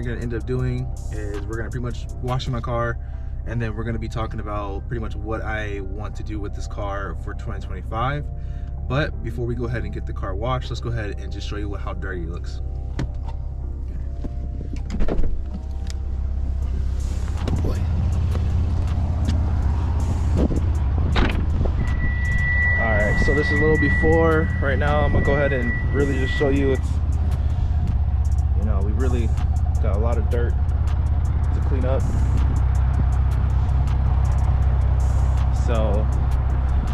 gonna end up doing is we're gonna pretty much washing my car, and then we're gonna be talking about pretty much what I want to do with this car for 2025. But before we go ahead and get the car washed, let's go ahead and just show you how dirty it looks. Boy. Alright, so this is a little before. Right now I'm gonna go ahead and really just show you it's, you know, we really got a lot of dirt to clean up. So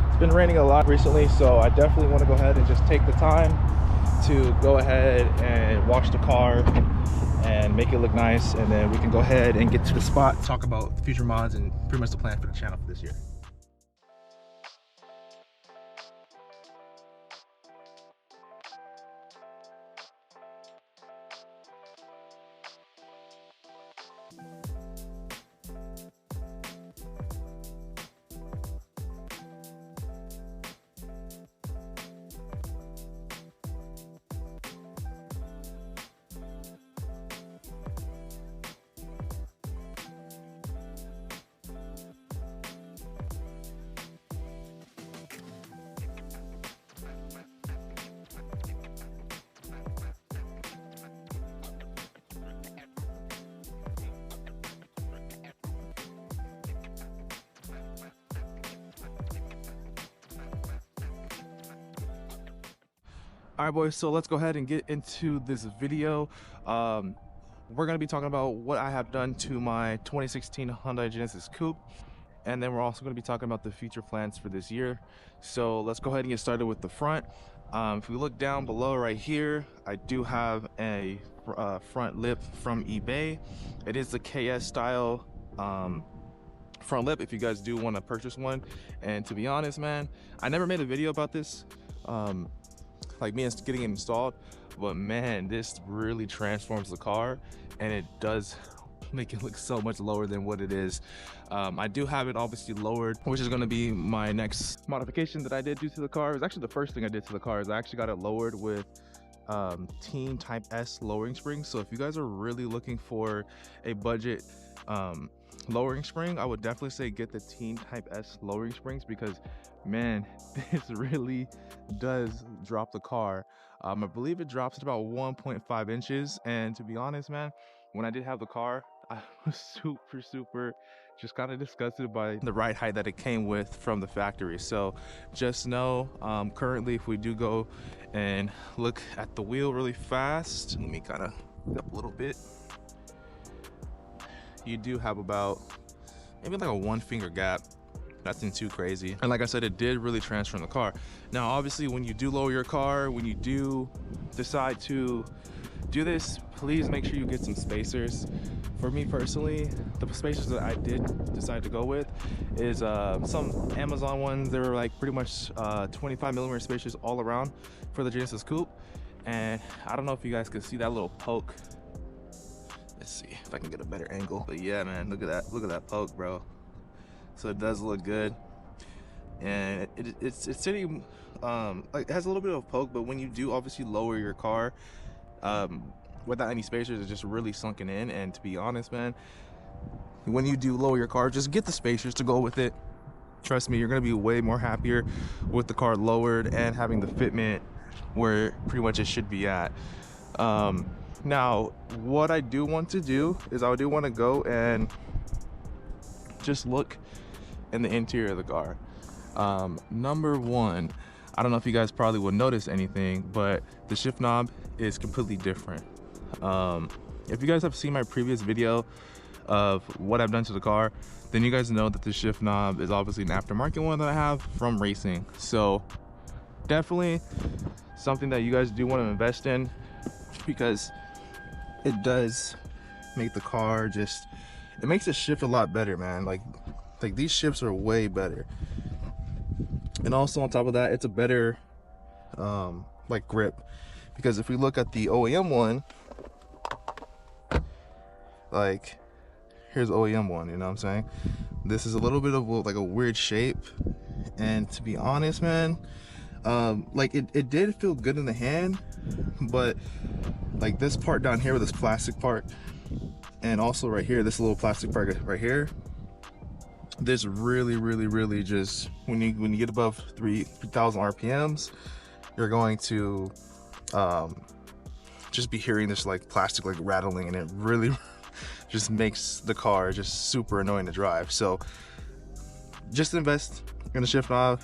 it's been raining a lot recently, so I definitely want to go ahead and just take the time to go ahead and wash the car and make it look nice, and then we can go ahead and get to the spot, talk about future mods and pretty much the plan for the channel for this year. All right, boys, so let's go ahead and get into this video. We're gonna be talking about what I have done to my 2016 Hyundai Genesis Coupe, and then we're also gonna be talking about the future plans for this year. So let's go ahead and get started with the front. If we look down below right here, I do have a front lip from eBay. It is the KS style front lip if you guys do want to purchase one. And to be honest, man, I never made a video about this, like me getting it installed, but man, this really transforms the car, and it does make it look so much lower than what it is. I do have it obviously lowered, which is going to be my next modification that I did do to the car. It was actually the first thing I did to the car is I actually got it lowered with Tint Type S lowering springs. So if you guys are really looking for a budget lowering spring, I would definitely say get the Tint Type S lowering springs, because man, this really does drop the car. I believe it drops at about 1.5 inches, and to be honest, man, when I did have the car, I was super just kind of disgusted by the ride height that it came with from the factory. So just know, currently, if we do go and look at the wheel really fast, let me kind of up a little bit, you do have about maybe like a 1 finger gap. Nothing too crazy, and like I said, it did really transform the car. Now obviously, when you do lower your car, when you do decide to do this, please make sure you get some spacers. For me personally, the spacers that I did decide to go with is some Amazon ones. They were like pretty much 25mm spacers all around for the Genesis Coupe, and I don't know if you guys can see that little poke. Let's see if I can get a better angle, but yeah, man, look at that poke, bro. So it does look good, and it's sitting like it has a little bit of poke, but when you do obviously lower your car without any spacers, it's just really sunken in. And to be honest, man, when you do lower your car, just get the spacers to go with it. Trust me, you're gonna be way more happier with the car lowered and having the fitment where pretty much it should be at. Now what I do want to do is I do want to go and just look in the interior of the car. Number one, I don't know if you guys probably will notice anything, but the shift knob is completely different. If you guys have seen my previous video of what I've done to the car, then you guys know that the shift knob is obviously an aftermarket one that I have from racing. So definitely something that you guys do want to invest in, because it does make the car just, it makes the shift a lot better, man. Like these shifts are way better, and also on top of that, it's a better like grip, because if we look at the OEM one, like here's OEM one, you know what I'm saying, this is a little bit of like a weird shape, and to be honest, man, like it did feel good in the hand, but like this part down here with this plastic part, And also right here, this little plastic part right here, this really just, when you get above 3,000 RPMs, you're going to just be hearing this like plastic like rattling, and it really just makes the car just super annoying to drive. So just invest in a shift knob.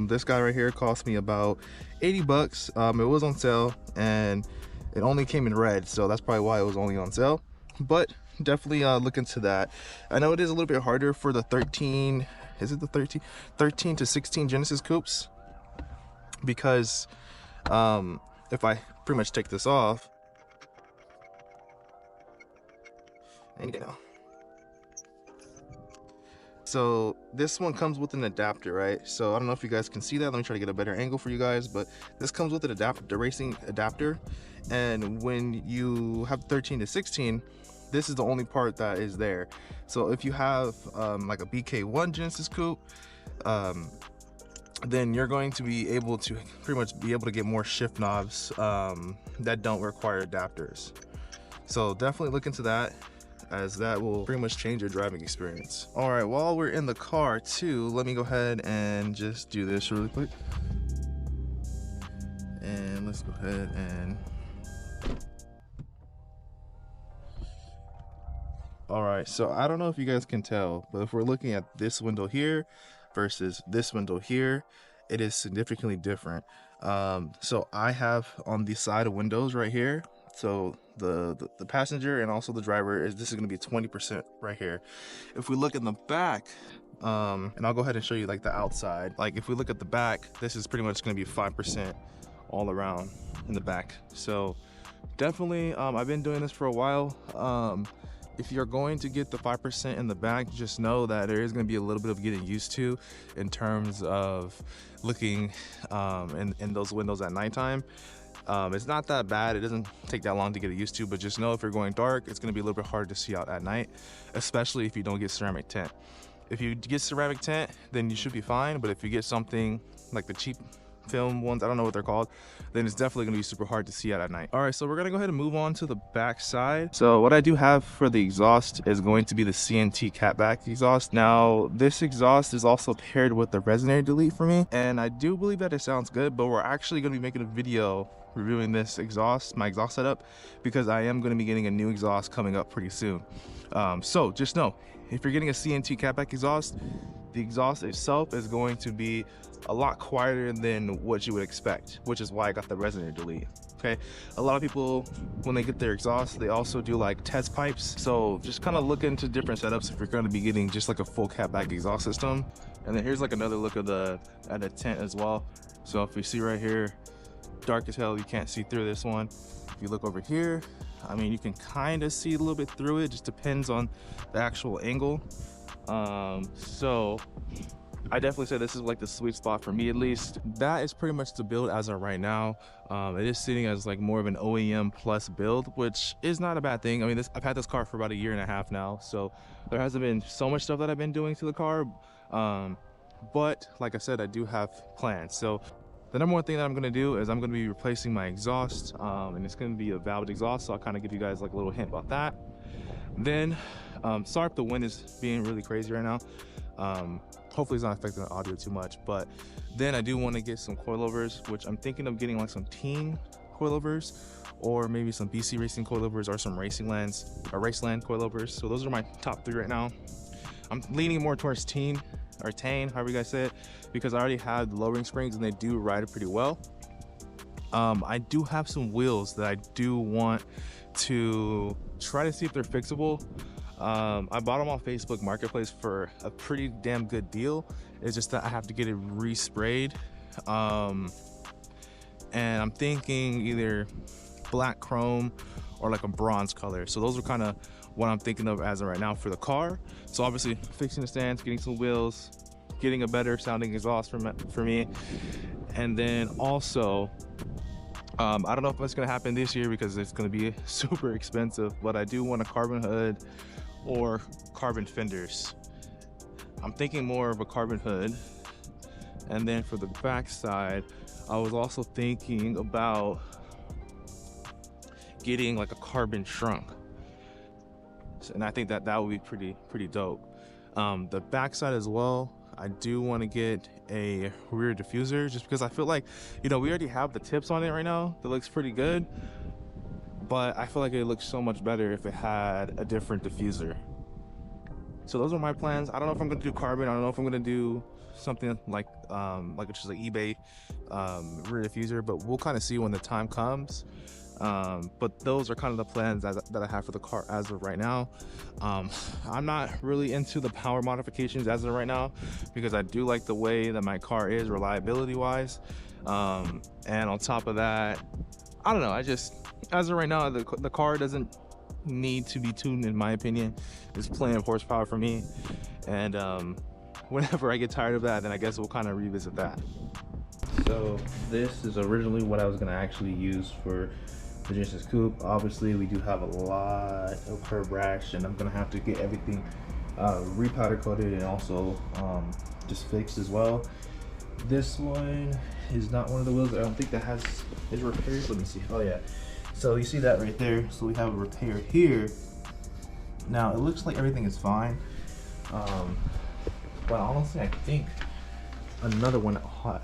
This guy right here cost me about 80 bucks. It was on sale and it only came in red, so that's probably why it was only on sale. But definitely look into that. I know it is a little bit harder for the 13, is it the 13 to 16 Genesis coupes, because if I pretty much take this off, and you know, so this one comes with an adapter, right? So I don't know if you guys can see that. Let me try to get a better angle for you guys, but this comes with an adapter, the racing adapter. And when you have 13 to 16, this is the only part that is there. So if you have like a BK1 Genesis coupe, then you're going to be able to pretty much be able to get more shift knobs that don't require adapters. So definitely look into that, as that will pretty much change your driving experience. All right, while we're in the car too, let me go ahead and just do this really quick. And let's go ahead and, all right, so I don't know if you guys can tell, but if we're looking at this window here versus this window here, it is significantly different. So I have on the side of windows right here, so the passenger and also the driver, this is going to be 20% right here. If we look in the back, and I'll go ahead and show you like the outside, like if we look at the back, this is pretty much going to be 5% all around in the back. So definitely I've been doing this for a while. If you're going to get the 5% in the back, just know that there is going to be a little bit of getting used to in terms of looking in those windows at nighttime. It's not that bad. It doesn't take that long to get it used to, but just know if you're going dark, it's going to be a little bit hard to see out at night, especially if you don't get ceramic tint. If you get ceramic tint, then you should be fine. But if you get something like the cheap film ones, I don't know what they're called, then it's definitely gonna be super hard to see out at night. All right, so we're gonna go ahead and move on to the back side. So what I do have for the exhaust is going to be the CNT catback exhaust. Now this exhaust is also paired with the resonator delete for me, and I do believe that it sounds good, but we're actually gonna be making a video reviewing this exhaust, my exhaust setup, because I am gonna be getting a new exhaust coming up pretty soon. So just know, if you're getting a CNT catback exhaust, the exhaust itself is going to be a lot quieter than what you would expect, which is why I got the resonator delete. Okay, a lot of people, when they get their exhaust, they also do like test pipes. So just kind of look into different setups if you're going to be getting just like a full catback exhaust system. And then here's like another look at the tint as well. So if you see right here, dark as hell, you can't see through this one. If you look over here, I mean, you can kind of see a little bit through it, just depends on the actual angle. So I definitely say this is like the sweet spot for me, at least. That is pretty much the build as of right now. It is sitting as like more of an OEM plus build, which is not a bad thing. I mean, I've had this car for about a year and a half now, so there hasn't been so much stuff that I've been doing to the car. But like I said, I do have plans. So the number one thing that I'm gonna do is I'm gonna be replacing my exhaust, and it's gonna be a valved exhaust, so I'll kind of give you guys like a little hint about that. Then, sorry if the wind is being really crazy right now. Hopefully it's not affecting the audio too much, but then I do want to get some coilovers, which I'm thinking of getting like some teen coilovers, or maybe some BC Racing coilovers, or some Raceland coilovers. So those are my top three right now. I'm leaning more towards teen or tane, however you guys say it, because I already have the lowering springs and they do ride it pretty well. I do have some wheels that I do want to try to see if they're fixable. I bought them on Facebook Marketplace for a pretty damn good deal. It's just that I have to get it resprayed. And I'm thinking either black chrome or like a bronze color. So those are kind of what I'm thinking of as of right now for the car. So obviously fixing the stands, getting some wheels, getting a better sounding exhaust for me. And then also, I don't know if that's gonna happen this year because it's gonna be super expensive, but I do want a carbon hood or carbon fenders. I'm thinking more of a carbon hood. And then for the back side, I was also thinking about getting like a carbon trunk. and I think that would be pretty dope. The backside as well, I do want to get a rear diffuser, just because I feel like, you know, we already have the tips on it right now that looks pretty good, but I feel like it looks so much better if it had a different diffuser. So those are my plans. I don't know if I'm gonna do carbon. I don't know if I'm gonna do something like just like eBay rear diffuser, but we'll kind of see when the time comes. But those are kind of the plans that I have for the car as of right now. I'm not really into the power modifications as of right now, because I do like the way that my car is reliability wise, and on top of that, I don't know, I just, as of right now, the car doesn't need to be tuned, in my opinion. It's plenty of horsepower for me, and whenever I get tired of that, then I guess we'll kind of revisit that. So this is originally what I was gonna actually use for the Genesis Coupe. Obviously we do have a lot of curb rash, and I'm gonna have to get everything repowder coated and also just fixed as well. This one is not one of the wheels that I don't think that has is repaired. Let me see. Oh yeah, so you see that right there. So we have a repair here. Now it looks like everything is fine, but honestly I think another one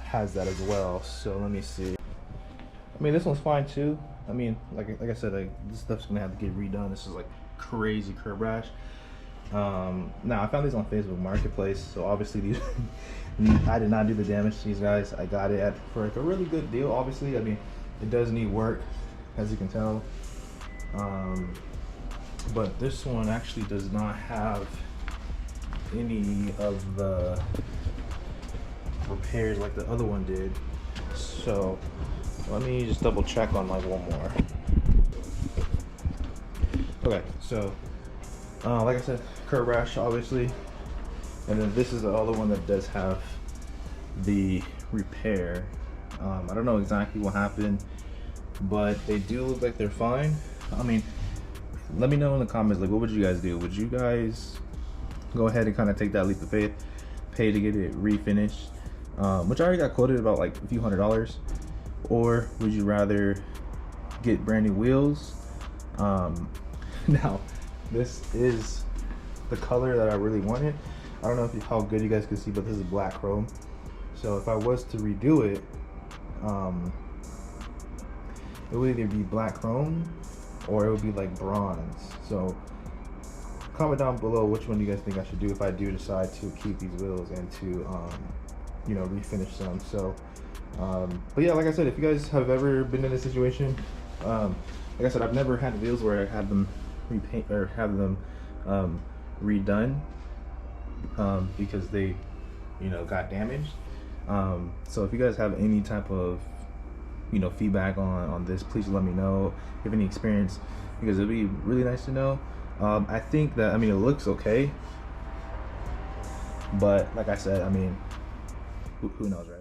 has that as well. So let me see. I mean, this one's fine too. I mean, like I said, this stuff's gonna have to get redone. This is like crazy curb rash. Now I found these on Facebook Marketplace, so obviously these I did not do the damage to these guys. I got it for like a really good deal. Obviously, I mean, it does need work, as you can tell. But this one actually does not have any of the repairs like the other one did. So let me just double check on like one more. Okay, so like I said, curb rash obviously, and then this is the other one that does have the repair. I don't know exactly what happened, but they do look like they're fine. I mean, let me know in the comments, like, what would you guys do? Would you guys go ahead and kind of take that leap of faith, pay to get it refinished, which I already got quoted about like a few $100s, or would you rather get brand new wheels? Now this is the color that I really wanted. I don't know how good you guys can see, but this is black chrome. So if I was to redo it, it would either be black chrome or it would be like bronze. So comment down below which one you guys think I should do if I do decide to keep these wheels and to you know, refinish them. So but yeah, like I said, if you guys have ever been in a situation, like I said, I've never had wheels where I had them repaint or have them redone because they, you know, got damaged. So if you guys have any type of, you know, feedback on this, please let me know. If you have any experience, because it'd be really nice to know. I think that, I mean, it looks okay, but like I said, I mean, who knows, right?